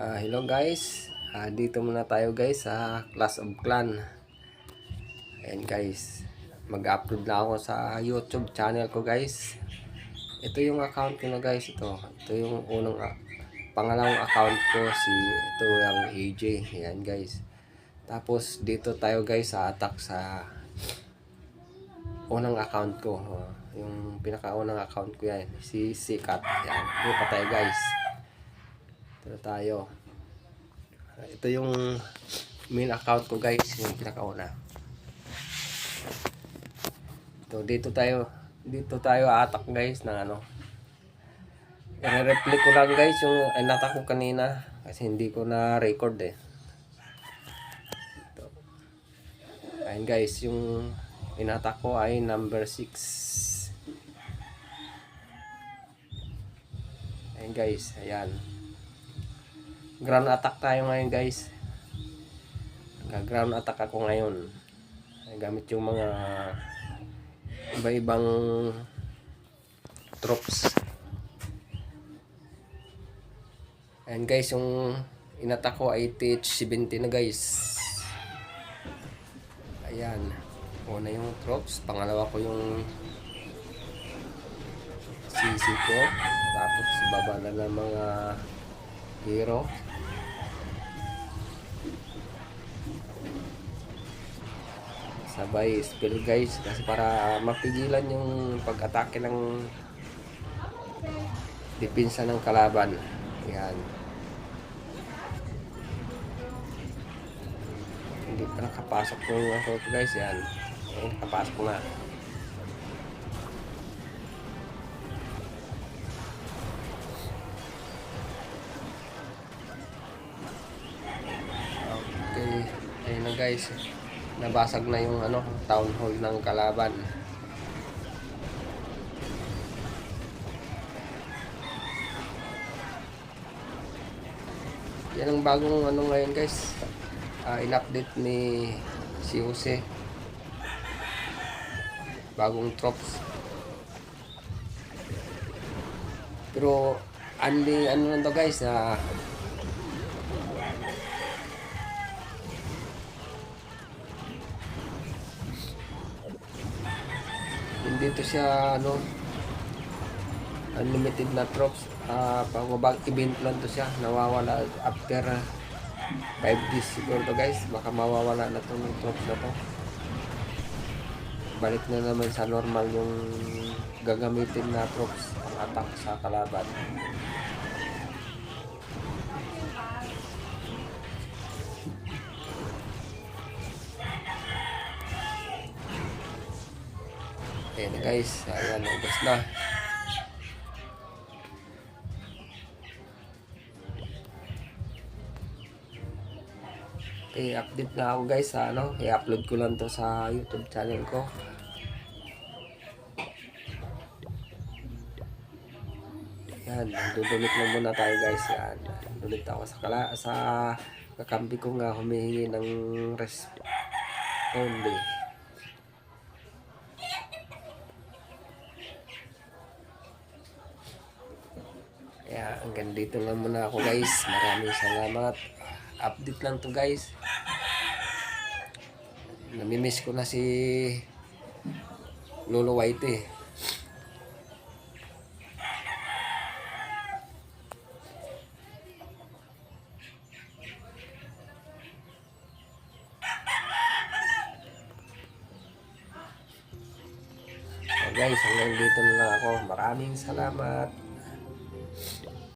Hello guys, dito muna tayo guys sa Clash of Clan. Ayan guys, mag-upload na ako sa YouTube channel ko guys. Ito yung account ko na guys, ito yung pangalawang account ko, ito yung AJ. Ayan guys, tapos dito tayo guys sa attack sa unang account ko, yung pinakaunang account ko yan, si Sikat. Ayan, dito pa tayo guys. Ito tayo. Ito yung main account ko guys, yung pinakauna. Dito tayo attack guys ng ano. I-replay ko lang guys yung inattack ko kanina kasi hindi ko na record eh. Ayun guys, yung inattack ko ay number 6. Ayun guys, ayan. Ground attack tayo ngayon guys. Ground attack ako ngayon. Gamit yung mga iba-ibang troops. Ayan guys, yung inattack ko ay TH-70 na guys. Ayan. Una yung troops. Pangalawa ko yung CC ko. Tapos baba na ng mga hero. Sabay spill guys kasi para mapigilan yung pag-atake ng depensa ng kalaban. Yan. Hindi pa nakapasok yung assault guys. Yan. Nakapasok na. Okay. Ayun na guys. Nabasag na yung town hall ng kalaban. Yan ang bagong ngayon guys. In-update ni si Jose. Bagong troops. Pero lang to guys, hindi to siya unlimited na troops. Pag event lang to siya, nawawala after 5 days siguro to guys. Baka mawawala na to ng troops na to. Balik na naman sa normal yung gagamitin na troops pang attack sa kalaban. Ayan guys, ayan, ubos na. Okay, update na ako guys sa i-upload ko lang to sa YouTube channel ko. Yan, dudunit lang muna tayo guys. Yan, dudunit ako sa kakampi ko nga humihingi ng rest only. Kaya hanggang dito lang muna ako guys. Maraming salamat. Update lang to guys. Namimiss ko na si Lolo White. Guys, hanggang dito na lang ako. Maraming salamat.